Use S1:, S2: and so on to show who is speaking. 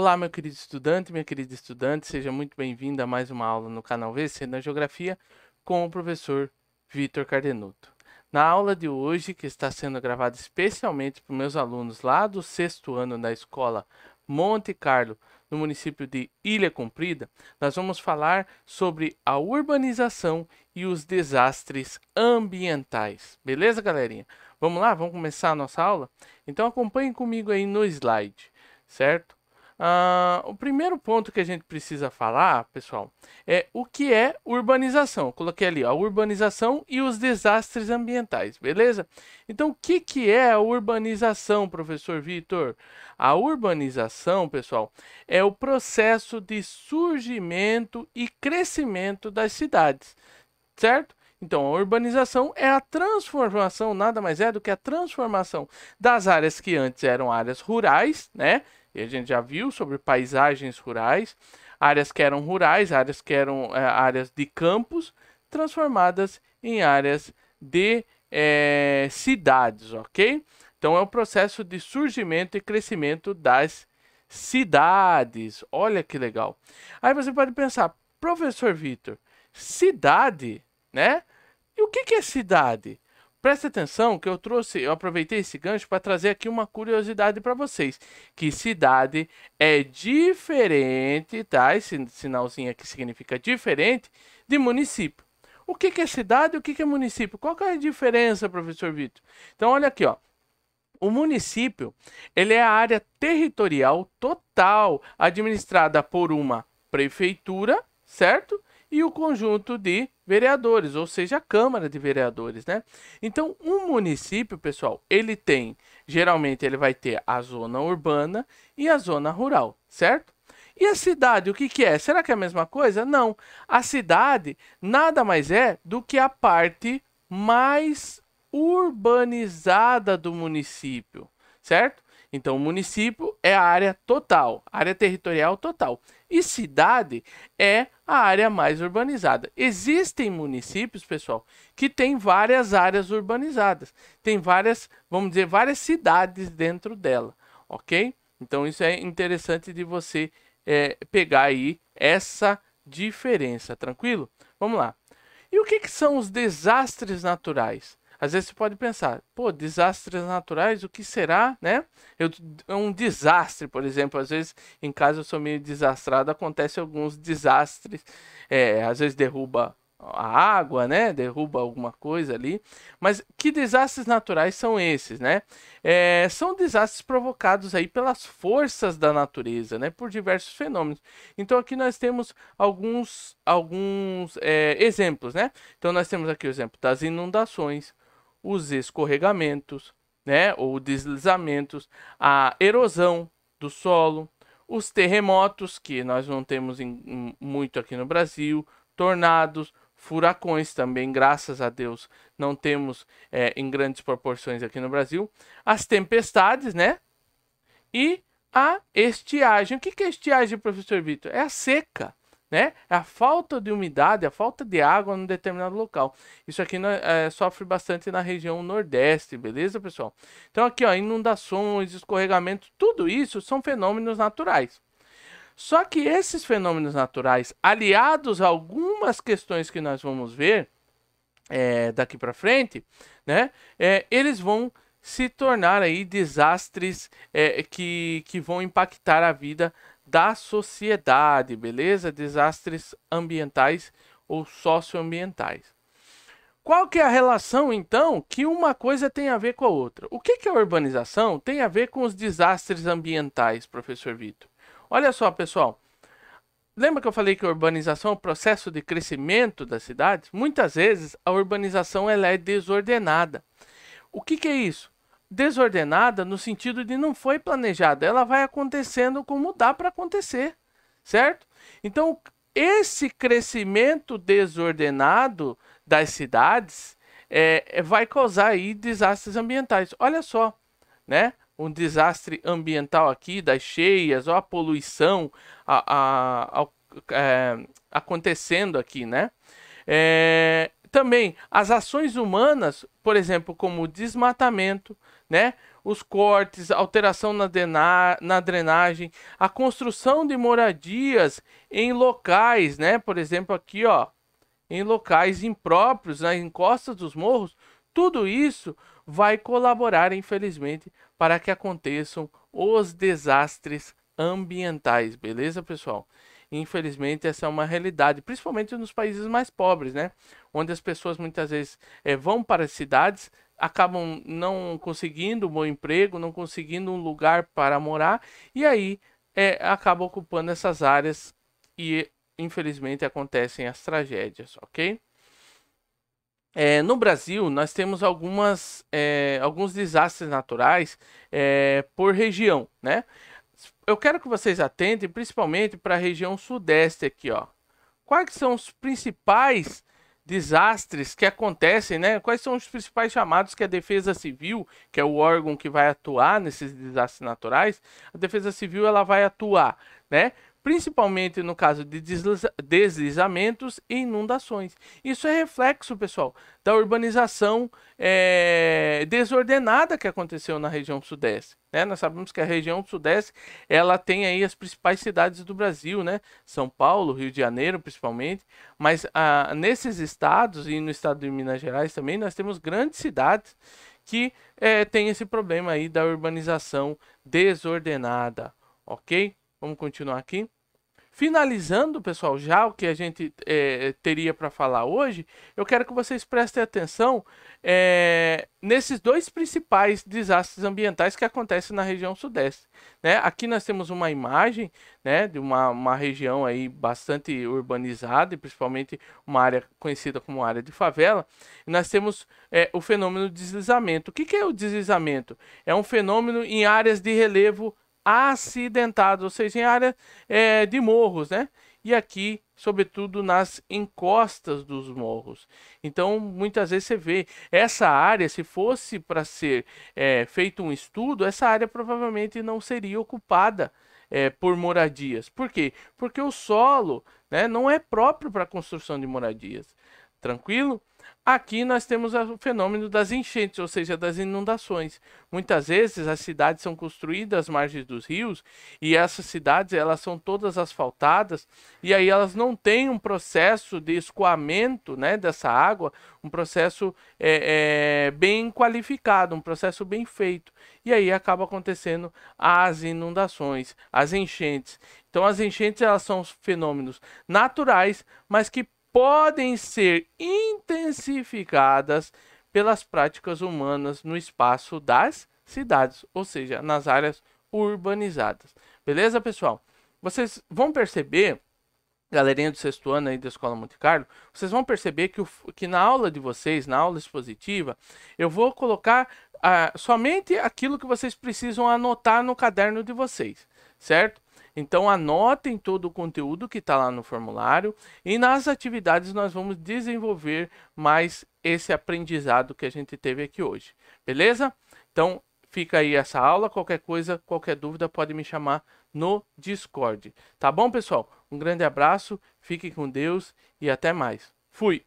S1: Olá, meu querido estudante, minha querida estudante, seja muito bem-vindo a mais uma aula no canal VC na Geografia com o professor Vitor Cardenuto. Na aula de hoje, que está sendo gravada especialmente para os meus alunos lá do 6º ano da escola Monte Carlo, no município de Ilha Comprida, nós vamos falar sobre a urbanização e os desastres ambientais. Beleza, galerinha? Vamos lá, vamos começar a nossa aula? Então acompanhem comigo aí no slide, certo? O primeiro ponto que a gente precisa falar, pessoal, é o que é urbanização. Eu coloquei ali, a urbanização e os desastres ambientais, beleza? Então, o que é a urbanização, professor Vitor? A urbanização, pessoal, é o processo de surgimento e crescimento das cidades, certo? Então, a urbanização é a transformação, nada mais é do que a transformação das áreas que antes eram áreas rurais, né? E a gente já viu sobre paisagens rurais, áreas que eram rurais, áreas que eram áreas de campos, transformadas em áreas de cidades, ok? Então, é o processo de surgimento e crescimento das cidades. Olha que legal. Aí você pode pensar, professor Vitor, cidade, né? E o que é cidade? Preste atenção que eu aproveitei esse gancho para trazer aqui uma curiosidade para vocês, que cidade é diferente, tá? Esse sinalzinho aqui significa diferente de município. O que é cidade e o que é município? Qual que é a diferença, professor Vitor? Então, olha aqui, ó. O município, ele é a área territorial total administrada por uma prefeitura, certo? E o conjunto de vereadores, ou seja, a Câmara de Vereadores, né? Então, um município, pessoal, geralmente ele vai ter a zona urbana e a zona rural, certo? E a cidade, o que é? Será que é a mesma coisa? Não. A cidade nada mais é do que a parte mais urbanizada do município, certo? Então, o município é a área total, área territorial total. E cidade é a área mais urbanizada. Existem municípios, pessoal, que têm várias áreas urbanizadas. Tem várias, vamos dizer, várias cidades dentro dela, ok? Então, isso é interessante de você pegar aí essa diferença, tranquilo? Vamos lá. E o que são os desastres naturais? Às vezes você pode pensar, pô, desastres naturais, o que será, né? É um desastre, por exemplo, às vezes em casa eu sou meio desastrado, acontece alguns desastres, às vezes derruba a água, né? Derruba alguma coisa ali. Mas que desastres naturais são esses, né? São desastres provocados aí pelas forças da natureza, né? Por diversos fenômenos. Então aqui nós temos alguns exemplos, né? Então nós temos aqui o exemplo das inundações, os escorregamentos, né, ou deslizamentos, a erosão do solo, os terremotos, que nós não temos muito aqui no Brasil, tornados, furacões também, graças a Deus, não temos em grandes proporções aqui no Brasil, as tempestades, né, e a estiagem. O que é estiagem, professor Vitor? É a seca, né? É a falta de umidade, a falta de água num determinado local. Isso aqui sofre bastante na região nordeste, beleza, pessoal? Então aqui, ó, inundações, escorregamentos, tudo isso são fenômenos naturais. Só que esses fenômenos naturais, aliados a algumas questões que nós vamos ver daqui para frente, né? Eles vão se tornar aí desastres que vão impactar a vida da sociedade, beleza? Desastres ambientais ou socioambientais. Qual que é a relação, então, que uma coisa tem a ver com a outra? O que é a urbanização tem a ver com os desastres ambientais, professor Vitor? Olha só, pessoal. Lembra que eu falei que a urbanização é o processo de crescimento das cidades? Muitas vezes a urbanização ela é desordenada. O que é isso? Desordenada no sentido de não foi planejada, ela vai acontecendo como dá para acontecer, certo? Então, esse crescimento desordenado das cidades vai causar aí desastres ambientais. Olha só, né? Um desastre ambiental aqui das cheias, ou a poluição acontecendo aqui, né? Também as ações humanas, por exemplo, como o desmatamento, né? os cortes, alteração na drenagem, a construção de moradias em locais, né? Por exemplo, aqui, ó, em locais impróprios, nas encostas dos morros, tudo isso vai colaborar, infelizmente, para que aconteçam os desastres ambientais, beleza, pessoal? Infelizmente, essa é uma realidade, principalmente nos países mais pobres, né? Onde as pessoas muitas vezes vão para as cidades, acabam não conseguindo um bom emprego, não conseguindo um lugar para morar, e aí acabam ocupando essas áreas e, infelizmente, acontecem as tragédias, ok? No Brasil, nós temos alguns desastres naturais por região, né? Eu quero que vocês atentem principalmente para a região sudeste aqui, ó. Quais são os principais desastres que acontecem, né? Quais são os principais chamados que a Defesa Civil, que é o órgão que vai atuar nesses desastres naturais, a Defesa Civil ela vai atuar, né? Principalmente no caso de deslizamentos e inundações. Isso é reflexo, pessoal, da urbanização desordenada que aconteceu na região sudeste, né? Nós sabemos que a região sudeste ela tem aí as principais cidades do Brasil, né? São Paulo, Rio de Janeiro, principalmente, mas nesses estados e no estado de Minas Gerais também nós temos grandes cidades que têm esse problema aí da urbanização desordenada, ok? Vamos continuar aqui. Finalizando, pessoal, já o que a gente teria para falar hoje, eu quero que vocês prestem atenção nesses dois principais desastres ambientais que acontecem na região sudeste, né? Aqui nós temos uma imagem, né, de uma região aí bastante urbanizada e principalmente uma área conhecida como área de favela. E nós temos o fenômeno de deslizamento. O que é o deslizamento? É um fenômeno em áreas de relevo acidentados, ou seja, em área de morros, né? E aqui, sobretudo, nas encostas dos morros. Então, muitas vezes você vê essa área, se fosse para ser feito um estudo, essa área provavelmente não seria ocupada por moradias. Por quê? Porque o solo, né, não é próprio para a construção de moradias. Tranquilo? Aqui nós temos o fenômeno das enchentes, ou seja, das inundações. Muitas vezes as cidades são construídas às margens dos rios e essas cidades elas são todas asfaltadas e aí elas não têm um processo de escoamento, né, dessa água, um processo bem qualificado, um processo bem feito. E aí acaba acontecendo as inundações, as enchentes. Então as enchentes elas são fenômenos naturais, mas que podem ser intensificadas pelas práticas humanas no espaço das cidades, ou seja, nas áreas urbanizadas. Beleza, pessoal? Vocês vão perceber, galerinha do sexto ano aí da Escola Monte Carlo, vocês vão perceber que na aula de vocês, na aula expositiva, eu vou colocar somente aquilo que vocês precisam anotar no caderno de vocês, certo? Então anotem todo o conteúdo que está lá no formulário e nas atividades nós vamos desenvolver mais esse aprendizado que a gente teve aqui hoje, beleza? Então fica aí essa aula, qualquer coisa, qualquer dúvida pode me chamar no Discord, tá bom, pessoal? Um grande abraço, fique com Deus e até mais. Fui!